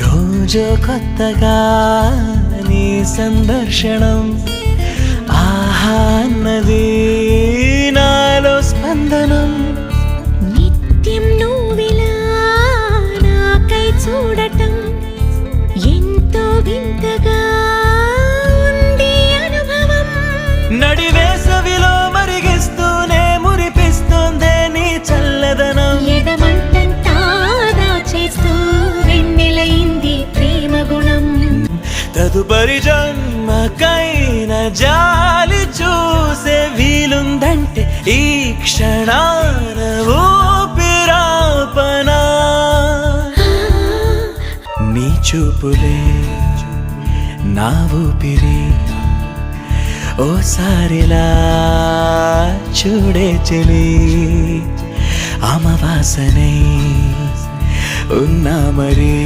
రోజు కొత్తగా నీ సందర్శనం ఆహా అన్నది నాలో స్పందనం నిత్యం నువ్విలా నాకై చూడటం ఎంతో వింతగా ఉంది అనుభవం. నడివేసవిలో మరిగిస్తూనే మురిపిస్తుందే నీ చల్లదనం. ఎడమంటంతా దాచేస్తూ వెన్నెలైంది ప్రేమ గుణం. తదుపరి జన్మకైన జాలి చూసే వీలుందంటే ఈ క్షణాన ఊపిరాపనా. నీ చూపులే నా ఊపిరి ఓసారిలా చూడే చెలి అమవాసనే ఉన్నా మరి.